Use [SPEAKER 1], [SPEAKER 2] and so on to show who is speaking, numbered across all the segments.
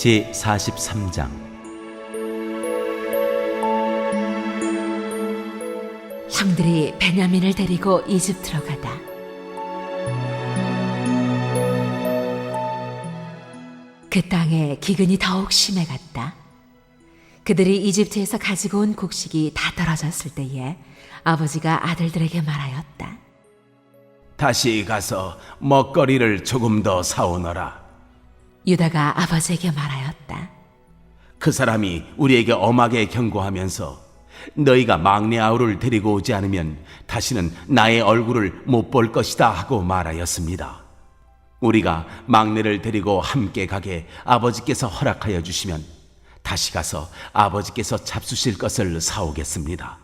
[SPEAKER 1] 제43장.
[SPEAKER 2] 형들이 베냐민을 데리고 이집트로 가다. 그 땅에 기근이 더욱 심해갔다. 그들이 이집트에서 가지고 온 곡식이 다 떨어졌을 때에 아버지가 아들들에게 말하였다.
[SPEAKER 3] 다시 가서 먹거리를 조금 더 사오너라.
[SPEAKER 2] 유다가 아버지에게 말하였다.
[SPEAKER 3] 그 사람이 우리에게 엄하게 경고하면서 너희가 막내 아우를 데리고 오지 않으면 다시는 나의 얼굴을 못 볼 것이다 하고 말하였습니다. 우리가 막내를 데리고 함께 가게 아버지께서 허락하여 주시면 다시 가서 아버지께서 잡수실 것을 사오겠습니다.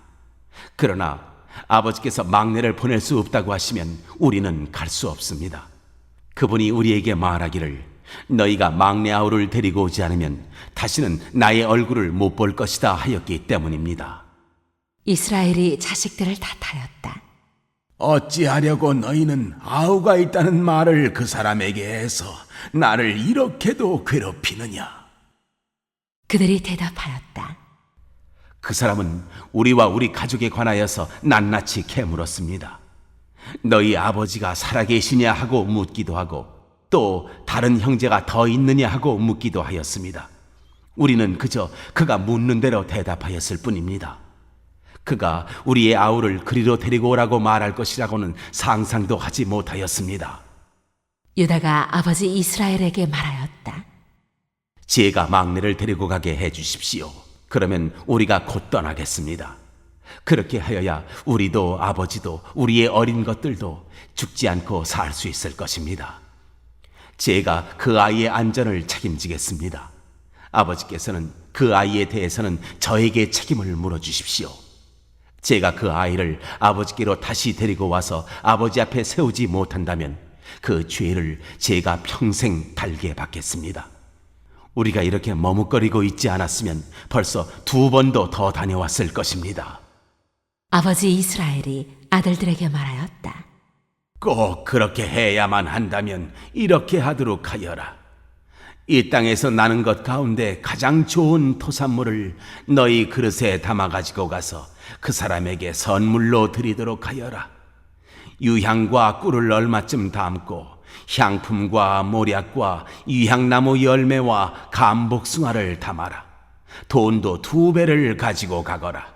[SPEAKER 3] 그러나 아버지께서 막내를 보낼 수 없다고 하시면 우리는 갈 수 없습니다. 그분이 우리에게 말하기를 너희가 막내 아우를 데리고 오지 않으면 다시는 나의 얼굴을 못 볼 것이다 하였기 때문입니다.
[SPEAKER 2] 이스라엘이 자식들을 탓하였다.
[SPEAKER 4] 어찌하려고 너희는 아우가 있다는 말을 그 사람에게 해서 나를 이렇게도 괴롭히느냐?
[SPEAKER 2] 그들이 대답하였다.
[SPEAKER 3] 그 사람은 우리와 우리 가족에 관하여서 낱낱이 캐물었습니다. 너희 아버지가 살아계시냐 하고 묻기도 하고 또 다른 형제가 더 있느냐 하고 묻기도 하였습니다. 우리는 그저 그가 묻는 대로 대답하였을 뿐입니다. 그가 우리의 아우를 그리로 데리고 오라고 말할 것이라고는 상상도 하지 못하였습니다.
[SPEAKER 2] 유다가 아버지 이스라엘에게 말하였다.
[SPEAKER 3] 제가 막내를 데리고 가게 해주십시오. 그러면 우리가 곧 떠나겠습니다. 그렇게 하여야 우리도 아버지도 우리의 어린 것들도 죽지 않고 살 수 있을 것입니다. 제가 그 아이의 안전을 책임지겠습니다. 아버지께서는 그 아이에 대해서는 저에게 책임을 물어주십시오. 제가 그 아이를 아버지께로 다시 데리고 와서 아버지 앞에 세우지 못한다면 그 죄를 제가 평생 달게 받겠습니다. 우리가 이렇게 머뭇거리고 있지 않았으면 벌써 2번도 더 다녀왔을 것입니다.
[SPEAKER 2] 아버지 이스라엘이 아들들에게 말하였다.
[SPEAKER 3] 꼭 그렇게 해야만 한다면 이렇게 하도록 하여라. 이 땅에서 나는 것 가운데 가장 좋은 토산물을 너희 그릇에 담아 가지고 가서 그 사람에게 선물로 드리도록 하여라. 유향과 꿀을 얼마쯤 담고 향품과 모략과 유향나무 열매와 감복숭아를 담아라. 돈도 2배를 가지고 가거라.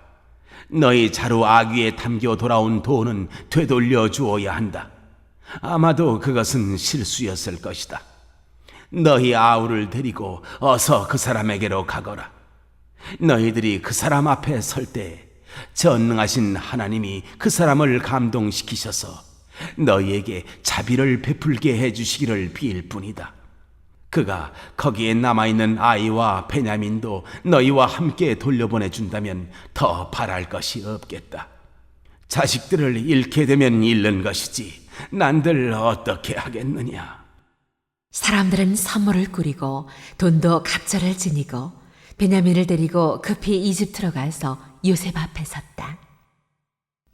[SPEAKER 3] 너희 자루 아귀에 담겨 돌아온 돈은 되돌려 주어야 한다. 아마도 그것은 실수였을 것이다. 너희 아우를 데리고 어서 그 사람에게로 가거라. 너희들이 그 사람 앞에 설 때 전능하신 하나님이 그 사람을 감동시키셔서 너희에게 자비를 베풀게 해주시기를 빌 뿐이다. 그가 거기에 남아있는 아이와 베냐민도 너희와 함께 돌려보내준다면 더 바랄 것이 없겠다. 자식들을 잃게 되면 잃는 것이지 난들 어떻게 하겠느냐.
[SPEAKER 2] 사람들은 선물을 꾸리고 돈도 갑절을 지니고 베냐민을 데리고 급히 이집트로 가서 요셉 앞에 섰다.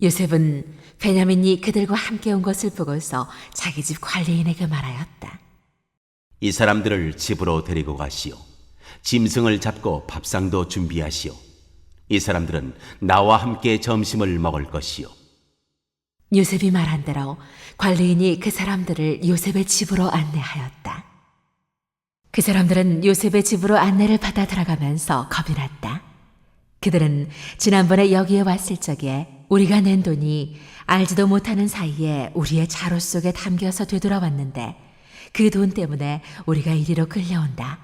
[SPEAKER 2] 요셉은 베냐민이 그들과 함께 온 것을 보고서 자기 집 관리인에게 말하였다.
[SPEAKER 1] 이 사람들을 집으로 데리고 가시오. 짐승을 잡고 밥상도 준비하시오. 이 사람들은 나와 함께 점심을 먹을 것이오.
[SPEAKER 2] 요셉이 말한 대로 관리인이 그 사람들을 요셉의 집으로 안내하였다. 그 사람들은 요셉의 집으로 안내를 받아 들어가면서 겁이 났다. 그들은 지난번에 여기에 왔을 적에 우리가 낸 돈이 알지도 못하는 사이에 우리의 자루 속에 담겨서 되돌아왔는데 그 돈 때문에 우리가 이리로 끌려온다.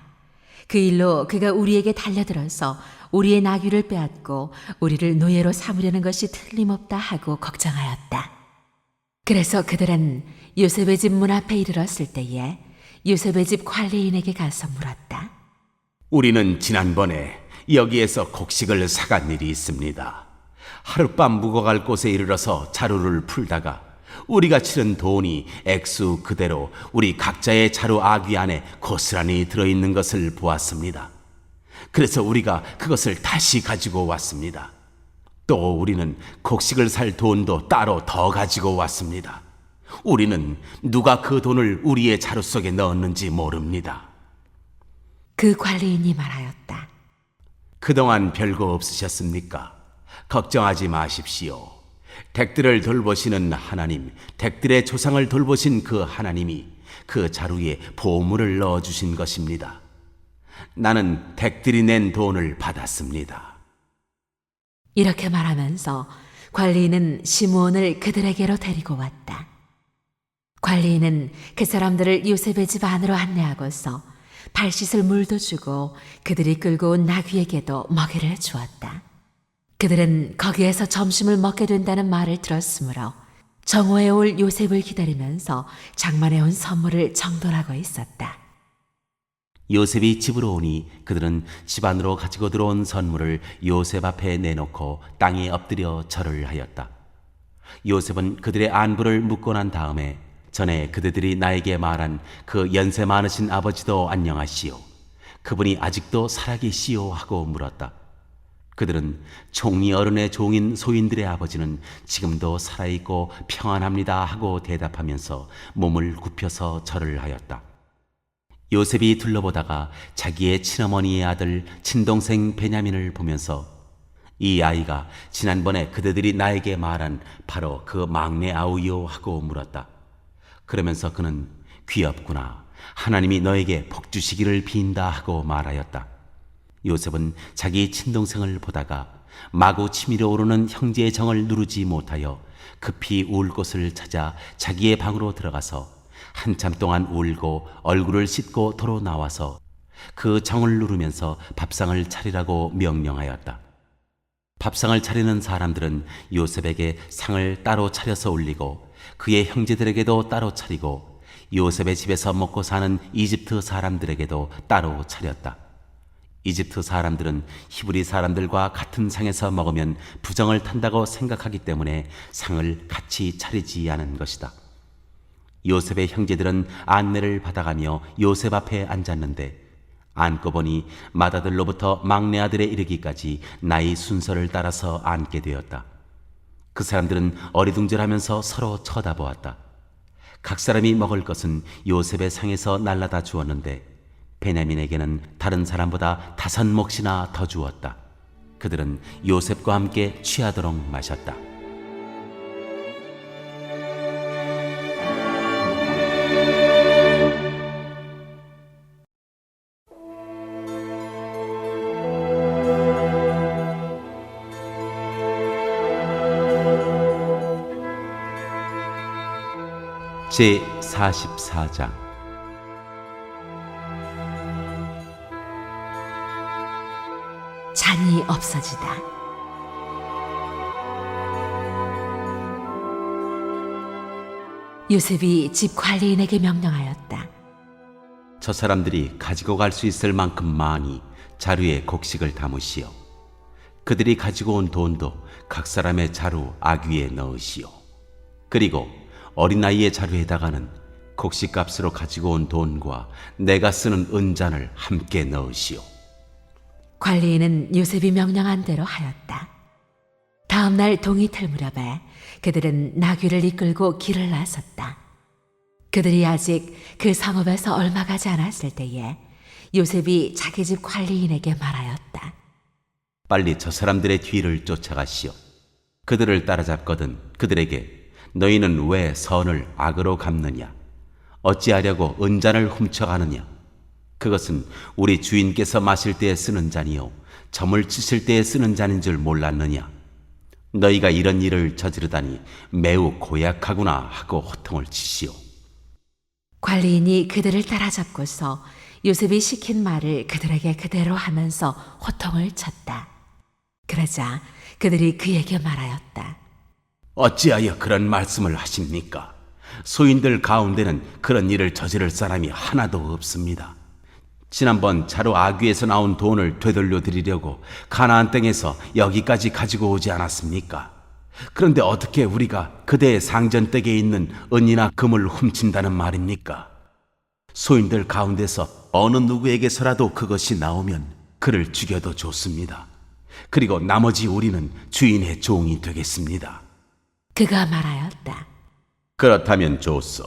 [SPEAKER 2] 그 일로 그가 우리에게 달려들어서 우리의 나귀를 빼앗고 우리를 노예로 삼으려는 것이 틀림없다 하고 걱정하였다. 그래서 그들은 요셉의 집 문 앞에 이르렀을 때에 요셉의 집 관리인에게 가서 물었다.
[SPEAKER 3] 우리는 지난번에 여기에서 곡식을 사간 일이 있습니다. 하룻밤 묵어갈 곳에 이르러서 자루를 풀다가 우리가 치른 돈이 액수 그대로 우리 각자의 자루 아귀 안에 고스란히 들어있는 것을 보았습니다. 그래서 우리가 그것을 다시 가지고 왔습니다. 또 우리는 곡식을 살 돈도 따로 더 가지고 왔습니다. 우리는 누가 그 돈을 우리의 자루 속에 넣었는지 모릅니다.
[SPEAKER 2] 그 관리인이 말하였다.
[SPEAKER 3] 그동안 별거 없으셨습니까? 걱정하지 마십시오. 댁들을 돌보시는 하나님, 댁들의 조상을 돌보신 그 하나님이 그 자루에 보물을 넣어주신 것입니다. 나는 댁들이 낸 돈을 받았습니다.
[SPEAKER 2] 이렇게 말하면서 관리인은 시므온을 그들에게로 데리고 왔다. 관리인은 그 사람들을 요셉의 집 안으로 안내하고서 발 씻을 물도 주고 그들이 끌고 온 나귀에게도 먹이를 주었다. 그들은 거기에서 점심을 먹게 된다는 말을 들었으므로 정오에 올 요셉을 기다리면서 장만해 온 선물을 정돈하고 있었다.
[SPEAKER 1] 요셉이 집으로 오니 그들은 집 안으로 가지고 들어온 선물을 요셉 앞에 내놓고 땅에 엎드려 절을 하였다. 요셉은 그들의 안부를 묻고 난 다음에 전에 그들이 나에게 말한 그 연세 많으신 아버지도 안녕하시오. 그분이 아직도 살아계시오 하고 물었다. 그들은 총리 어른의 종인 소인들의 아버지는 지금도 살아있고 평안합니다 하고 대답하면서 몸을 굽혀서 절을 하였다. 요셉이 둘러보다가 자기의 친어머니의 아들 친동생 베냐민을 보면서 이 아이가 지난번에 그들이 나에게 말한 바로 그 막내 아우요 하고 물었다. 그러면서 그는 귀엽구나. 하나님이 너에게 복 주시기를 빈다 하고 말하였다. 요셉은 자기 친동생을 보다가 마구 치밀어 오르는 형제의 정을 누르지 못하여 급히 울 곳을 찾아 자기의 방으로 들어가서 한참 동안 울고 얼굴을 씻고 도로 나와서 그 정을 누르면서 밥상을 차리라고 명령하였다. 밥상을 차리는 사람들은 요셉에게 상을 따로 차려서 올리고 그의 형제들에게도 따로 차리고 요셉의 집에서 먹고 사는 이집트 사람들에게도 따로 차렸다. 이집트 사람들은 히브리 사람들과 같은 상에서 먹으면 부정을 탄다고 생각하기 때문에 상을 같이 차리지 않은 것이다. 요셉의 형제들은 안내를 받아가며 요셉 앞에 앉았는데 앉고 보니 맏아들로부터 막내 아들에 이르기까지 나이 순서를 따라서 앉게 되었다. 그 사람들은 어리둥절하면서 서로 쳐다보았다. 각 사람이 먹을 것은 요셉의 상에서 날라다 주었는데 베냐민에게는 다른 사람보다 5몫이나 더 주었다. 그들은 요셉과 함께 취하도록 마셨다. 제 44장
[SPEAKER 2] 잔이 없어지다. 요셉이 집 관리인에게 명령하였다.
[SPEAKER 1] 저 사람들이 가지고 갈 수 있을 만큼 많이 자루에 곡식을 담으시오. 그들이 가지고 온 돈도 각 사람의 자루 아귀에 넣으시오. 그리고 어린아이의 자루에다가는 곡식값으로 가지고 온 돈과 내가 쓰는 은잔을 함께 넣으시오.
[SPEAKER 2] 관리인은 요셉이 명령한 대로 하였다. 다음 날 동이틀 무렵에 그들은 나귀를 이끌고 길을 나섰다. 그들이 아직 그 성읍에서 얼마 가지 않았을 때에 요셉이 자기 집 관리인에게 말하였다.
[SPEAKER 1] 빨리 저 사람들의 뒤를 쫓아가시오. 그들을 따라잡거든 그들에게 너희는 왜 선을 악으로 갚느냐? 어찌하려고 은잔을 훔쳐가느냐? 그것은 우리 주인께서 마실 때에 쓰는 잔이요 점을 치실 때에 쓰는 잔인 줄 몰랐느냐? 너희가 이런 일을 저지르다니 매우 고약하구나 하고 호통을 치시오.
[SPEAKER 2] 관리인이 그들을 따라잡고서 요셉이 시킨 말을 그들에게 그대로 하면서 호통을 쳤다. 그러자 그들이 그에게 말하였다.
[SPEAKER 3] 어찌하여 그런 말씀을 하십니까? 소인들 가운데는 그런 일을 저지를 사람이 하나도 없습니다. 지난번 자루 아귀에서 나온 돈을 되돌려 드리려고 가나안 땅에서 여기까지 가지고 오지 않았습니까? 그런데 어떻게 우리가 그대의 상전댁에 있는 은이나 금을 훔친다는 말입니까? 소인들 가운데서 어느 누구에게서라도 그것이 나오면 그를 죽여도 좋습니다. 그리고 나머지 우리는 주인의 종이 되겠습니다.
[SPEAKER 2] 그가 말하였다.
[SPEAKER 3] 그렇다면 좋소.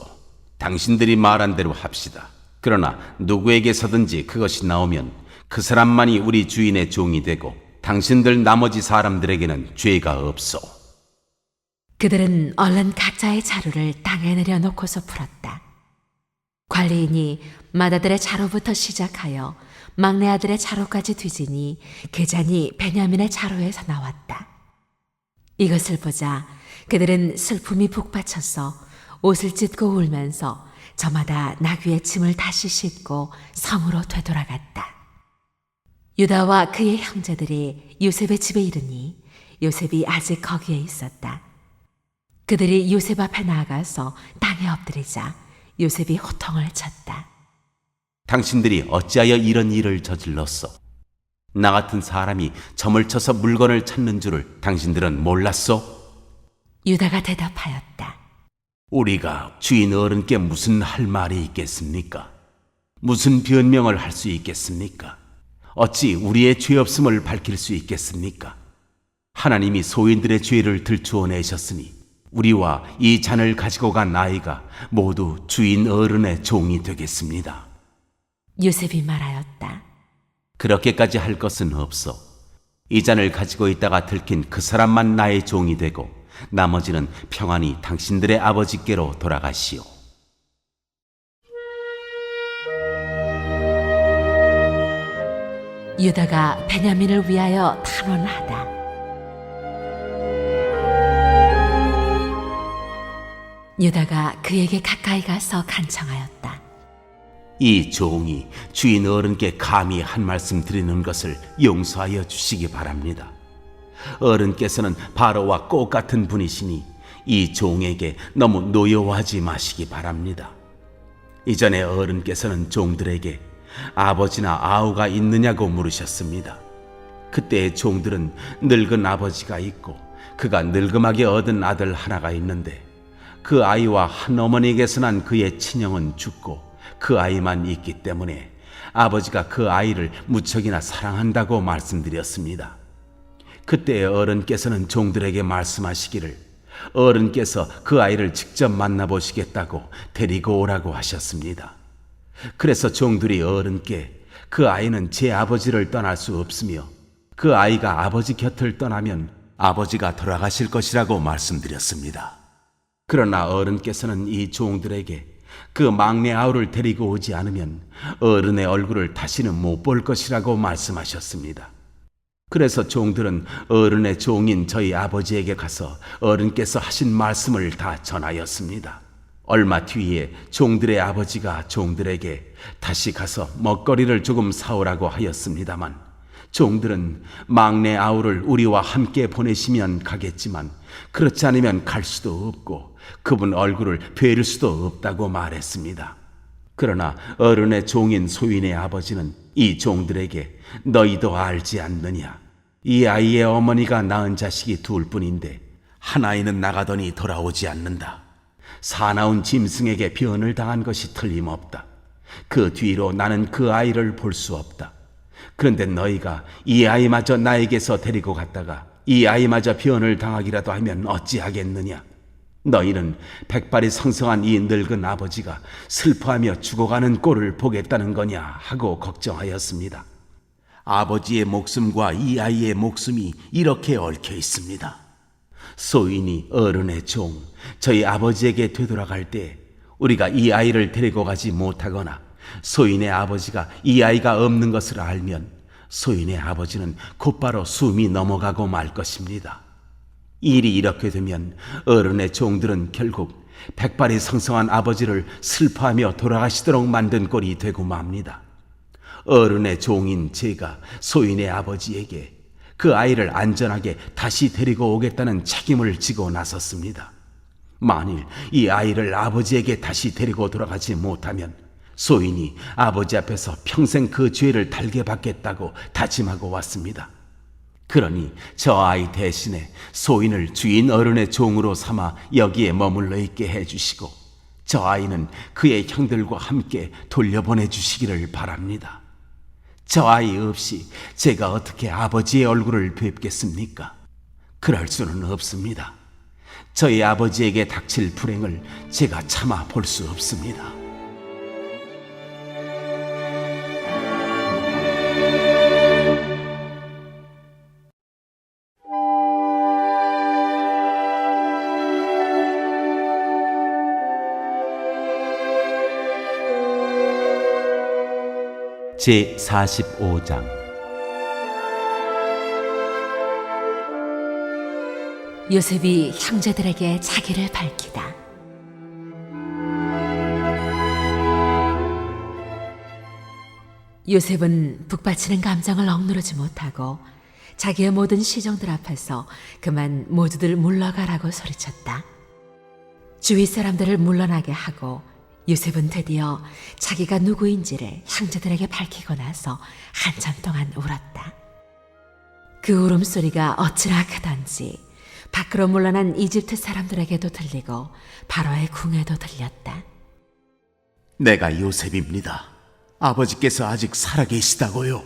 [SPEAKER 3] 당신들이 말한 대로 합시다. 그러나 누구에게서든지 그것이 나오면 그 사람만이 우리 주인의 종이 되고 당신들 나머지 사람들에게는 죄가 없소.
[SPEAKER 2] 그들은 얼른 각자의 자루를 땅에 내려놓고서 풀었다. 관리인이 맏아들의 자루부터 시작하여 막내 아들의 자루까지 뒤지니 계잔이 베냐민의 자루에서 나왔다. 이것을 보자 그들은 슬픔이 북받쳐서 옷을 찢고 울면서 저마다 나귀의 짐을 다시 싣고 성으로 되돌아갔다. 유다와 그의 형제들이 요셉의 집에 이르니 요셉이 아직 거기에 있었다. 그들이 요셉 앞에 나아가서 땅에 엎드리자 요셉이 호통을 쳤다.
[SPEAKER 3] 당신들이 어찌하여 이런 일을 저질렀소? 나 같은 사람이 점을 쳐서 물건을 찾는 줄을 당신들은 몰랐소?
[SPEAKER 2] 유다가 대답하였다.
[SPEAKER 3] 우리가 주인 어른께 무슨 할 말이 있겠습니까? 무슨 변명을 할 수 있겠습니까? 어찌 우리의 죄 없음을 밝힐 수 있겠습니까? 하나님이 소인들의 죄를 들추어내셨으니 우리와 이 잔을 가지고 간 아이가 모두 주인 어른의 종이 되겠습니다.
[SPEAKER 2] 요셉이 말하였다.
[SPEAKER 3] 그렇게까지 할 것은 없어. 이 잔을 가지고 있다가 들킨 그 사람만 나의 종이 되고 나머지는 평안히 당신들의 아버지께로 돌아가시오.
[SPEAKER 2] 유다가 베냐민을 위하여 탄원하다. 유다가 그에게 가까이 가서 간청하였다.
[SPEAKER 3] 이 종이 주인 어른께 감히 한 말씀 드리는 것을 용서하여 주시기 바랍니다. 어른께서는 바로와 꼭 같은 분이시니 이 종에게 너무 노여워하지 마시기 바랍니다. 이전에 어른께서는 종들에게 아버지나 아우가 있느냐고 물으셨습니다. 그때 종들은 늙은 아버지가 있고 그가 늙음하게 얻은 아들 하나가 있는데 그 아이와 한 어머니에게서 난 그의 친형은 죽고 그 아이만 있기 때문에 아버지가 그 아이를 무척이나 사랑한다고 말씀드렸습니다. 그때 어른께서는 종들에게 말씀하시기를 어른께서 그 아이를 직접 만나보시겠다고 데리고 오라고 하셨습니다. 그래서 종들이 어른께 그 아이는 제 아버지를 떠날 수 없으며 그 아이가 아버지 곁을 떠나면 아버지가 돌아가실 것이라고 말씀드렸습니다. 그러나 어른께서는 이 종들에게 그 막내 아우를 데리고 오지 않으면 어른의 얼굴을 다시는 못 볼 것이라고 말씀하셨습니다. 그래서 종들은 어른의 종인 저희 아버지에게 가서 어른께서 하신 말씀을 다 전하였습니다. 얼마 뒤에 종들의 아버지가 종들에게 다시 가서 먹거리를 조금 사오라고 하였습니다만 종들은 막내 아우를 우리와 함께 보내시면 가겠지만 그렇지 않으면 갈 수도 없고 그분 얼굴을 뵐 수도 없다고 말했습니다. 그러나 어른의 종인 소인의 아버지는 이 종들에게 너희도 알지 않느냐? 이 아이의 어머니가 낳은 자식이 둘 뿐인데 한 아이는 나가더니 돌아오지 않는다. 사나운 짐승에게 변을 당한 것이 틀림없다. 그 뒤로 나는 그 아이를 볼 수 없다. 그런데 너희가 이 아이마저 나에게서 데리고 갔다가 이 아이마저 변을 당하기라도 하면 어찌하겠느냐? 너희는 백발이 성성한 이 늙은 아버지가 슬퍼하며 죽어가는 꼴을 보겠다는 거냐 하고 걱정하였습니다. 아버지의 목숨과 이 아이의 목숨이 이렇게 얽혀 있습니다. 소인이 어른의 종, 저희 아버지에게 되돌아갈 때 우리가 이 아이를 데리고 가지 못하거나 소인의 아버지가 이 아이가 없는 것을 알면 소인의 아버지는 곧바로 숨이 넘어가고 말 것입니다. 일이 이렇게 되면 어른의 종들은 결국 백발이 성성한 아버지를 슬퍼하며 돌아가시도록 만든 꼴이 되고 맙니다. 어른의 종인 제가 소인의 아버지에게 그 아이를 안전하게 다시 데리고 오겠다는 책임을 지고 나섰습니다. 만일 이 아이를 아버지에게 다시 데리고 돌아가지 못하면 소인이 아버지 앞에서 평생 그 죄를 달게 받겠다고 다짐하고 왔습니다. 그러니 저 아이 대신에 소인을 주인 어른의 종으로 삼아 여기에 머물러 있게 해주시고 저 아이는 그의 형들과 함께 돌려보내 주시기를 바랍니다. 저 아이 없이 제가 어떻게 아버지의 얼굴을 뵙겠습니까? 그럴 수는 없습니다. 저희 아버지에게 닥칠 불행을 제가 참아 볼 수 없습니다.
[SPEAKER 1] 제 45장.
[SPEAKER 2] 요셉이 형제들에게 자기를 밝히다. 요셉은 북받치는 감정을 억누르지 못하고 자기의 모든 시종들 앞에서 그만 모두들 물러가라고 소리쳤다. 주위 사람들을 물러나게 하고 요셉은 드디어 자기가 누구인지를 형제들에게 밝히고 나서 한참 동안 울었다. 그 울음소리가 어찌나 크던지 밖으로 물러난 이집트 사람들에게도 들리고 바로의 궁에도 들렸다.
[SPEAKER 4] 내가 요셉입니다. 아버지께서 아직 살아계시다고요.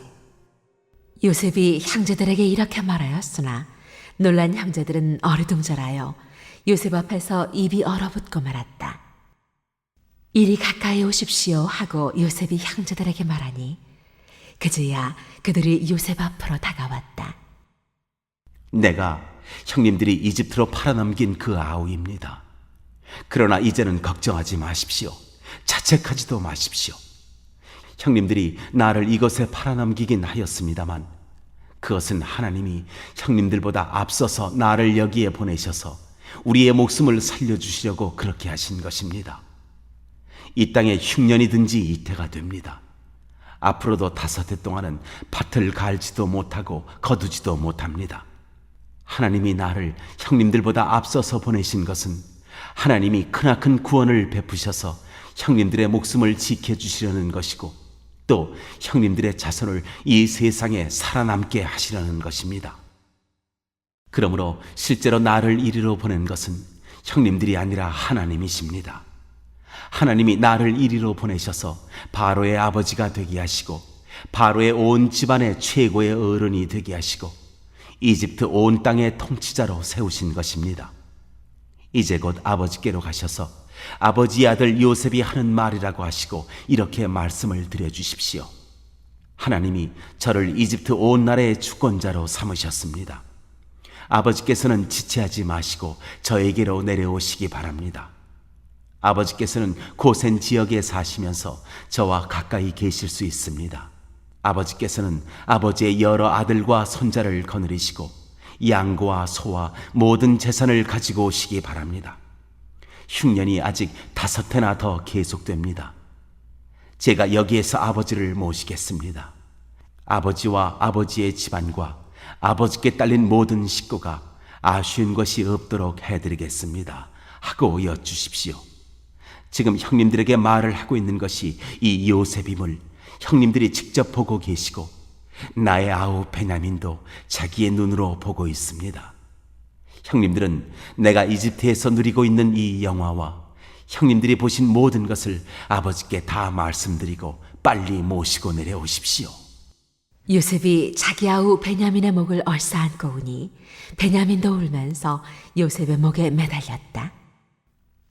[SPEAKER 2] 요셉이 형제들에게 이렇게 말하였으나 놀란 형제들은 어리둥절하여 요셉 앞에서 입이 얼어붙고 말았다. 이리 가까이 오십시오 하고 요셉이 형제들에게 말하니 그제야 그들이 요셉 앞으로 다가왔다.
[SPEAKER 1] 내가 형님들이 이집트로 팔아넘긴 그 아우입니다. 그러나 이제는 걱정하지 마십시오. 자책하지도 마십시오. 형님들이 나를 이것에 팔아넘기긴 하였습니다만 그것은 하나님이 형님들보다 앞서서 나를 여기에 보내셔서 우리의 목숨을 살려주시려고 그렇게 하신 것입니다. 이 땅에 흉년이든지 이태가 됩니다. 앞으로도 5해 동안은 밭을 갈지도 못하고 거두지도 못합니다. 하나님이 나를 형님들보다 앞서서 보내신 것은 하나님이 크나큰 구원을 베푸셔서 형님들의 목숨을 지켜주시려는 것이고 또 형님들의 자손을 이 세상에 살아남게 하시려는 것입니다. 그러므로 실제로 나를 이리로 보낸 것은 형님들이 아니라 하나님이십니다. 하나님이 나를 이리로 보내셔서 바로의 아버지가 되게 하시고 바로의 온 집안의 최고의 어른이 되게 하시고 이집트 온 땅의 통치자로 세우신 것입니다. 이제 곧 아버지께로 가셔서 아버지의 아들 요셉이 하는 말이라고 하시고 이렇게 말씀을 드려주십시오. 하나님이 저를 이집트 온 나라의 주권자로 삼으셨습니다. 아버지께서는 지체하지 마시고 저에게로 내려오시기 바랍니다. 아버지께서는 고센 지역에 사시면서 저와 가까이 계실 수 있습니다. 아버지께서는 아버지의 여러 아들과 손자를 거느리시고 양과 소와 모든 재산을 가지고 오시기 바랍니다. 흉년이 아직 5해나 더 계속됩니다. 제가 여기에서 아버지를 모시겠습니다. 아버지와 아버지의 집안과 아버지께 딸린 모든 식구가 아쉬운 것이 없도록 해드리겠습니다 하고 여쭈십시오. 지금 형님들에게 말을 하고 있는 것이 이 요셉임을 형님들이 직접 보고 계시고 나의 아우 베냐민도 자기의 눈으로 보고 있습니다. 형님들은 내가 이집트에서 누리고 있는 이 영화와 형님들이 보신 모든 것을 아버지께 다 말씀드리고 빨리 모시고 내려오십시오.
[SPEAKER 2] 요셉이 자기 아우 베냐민의 목을 얼싸안고 우니 베냐민도 울면서 요셉의 목에 매달렸다.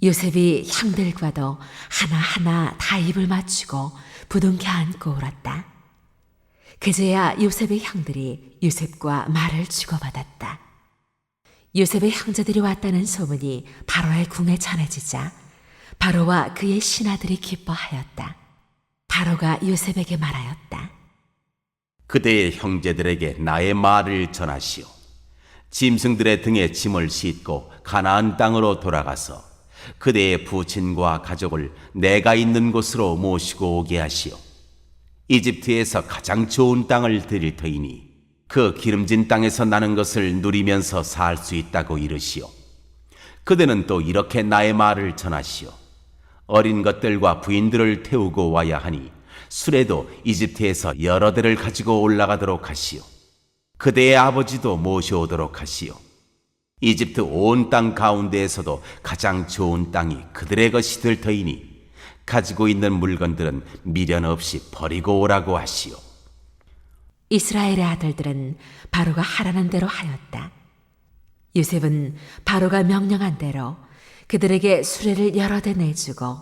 [SPEAKER 2] 요셉이 형들과도 하나하나 다 입을 맞추고 부둥켜 안고 울었다. 그제야 요셉의 형들이 요셉과 말을 주고받았다. 요셉의 형제들이 왔다는 소문이 바로의 궁에 전해지자 바로와 그의 신하들이 기뻐하였다. 바로가 요셉에게 말하였다.
[SPEAKER 3] 그대의 형제들에게 나의 말을 전하시오. 짐승들의 등에 짐을 싣고 가나안 땅으로 돌아가서 그대의 부친과 가족을 내가 있는 곳으로 모시고 오게 하시오. 이집트에서 가장 좋은 땅을 드릴 터이니 그 기름진 땅에서 나는 것을 누리면서 살 수 있다고 이르시오. 그대는 또 이렇게 나의 말을 전하시오. 어린 것들과 부인들을 태우고 와야 하니 수레도 이집트에서 여러 대를 가지고 올라가도록 하시오. 그대의 아버지도 모셔오도록 하시오. 이집트 온 땅 가운데에서도 가장 좋은 땅이 그들의 것이 될 터이니 가지고 있는 물건들은 미련 없이 버리고 오라고 하시오.
[SPEAKER 2] 이스라엘의 아들들은 바로가 하라는 대로 하였다. 요셉은 바로가 명령한 대로 그들에게 수레를 여러 대 내주고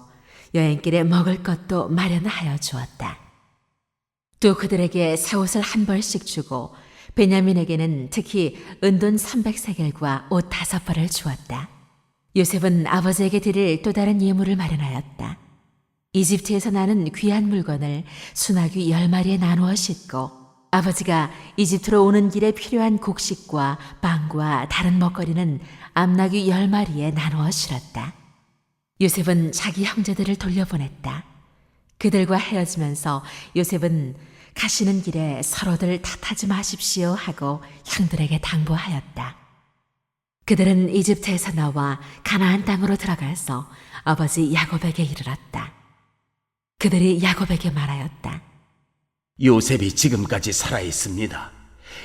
[SPEAKER 2] 여행길에 먹을 것도 마련하여 주었다. 또 그들에게 새 옷을 한 벌씩 주고 베냐민에게는 특히 은돈 300세겔과 옷 5벌을 주었다. 요셉은 아버지에게 드릴 또 다른 예물을 마련하였다. 이집트에서 나는 귀한 물건을 수나귀 10마리에 나누어 싣고 아버지가 이집트로 오는 길에 필요한 곡식과 빵과 다른 먹거리는 암나귀 10마리에 나누어 실었다. 요셉은 자기 형제들을 돌려보냈다. 그들과 헤어지면서 요셉은 가시는 길에 서로들 탓하지 마십시오 하고 형들에게 당부하였다. 그들은 이집트에서 나와 가나안 땅으로 들어가서 아버지 야곱에게 이르렀다. 그들이 야곱에게 말하였다.
[SPEAKER 3] 요셉이 지금까지 살아 있습니다.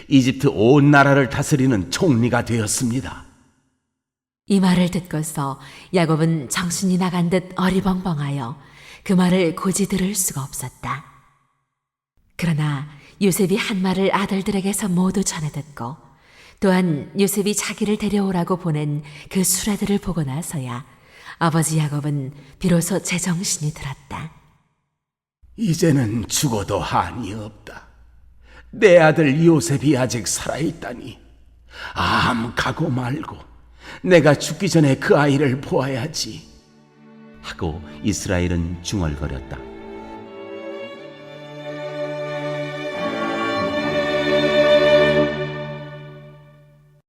[SPEAKER 3] 이집트 온 나라를 다스리는 총리가 되었습니다.
[SPEAKER 2] 이 말을 듣고서 야곱은 정신이 나간 듯 어리벙벙하여 그 말을 고지 들을 수가 없었다. 그러나 요셉이 한 말을 아들들에게서 모두 전해 듣고 또한 요셉이 자기를 데려오라고 보낸 그 수레들을 보고 나서야 아버지 야곱은 비로소 제정신이 들었다.
[SPEAKER 3] 이제는 죽어도 한이 없다. 내 아들 요셉이 아직 살아있다니. 가고 말고 내가 죽기 전에 그 아이를 보아야지.
[SPEAKER 1] 하고 이스라엘은 중얼거렸다.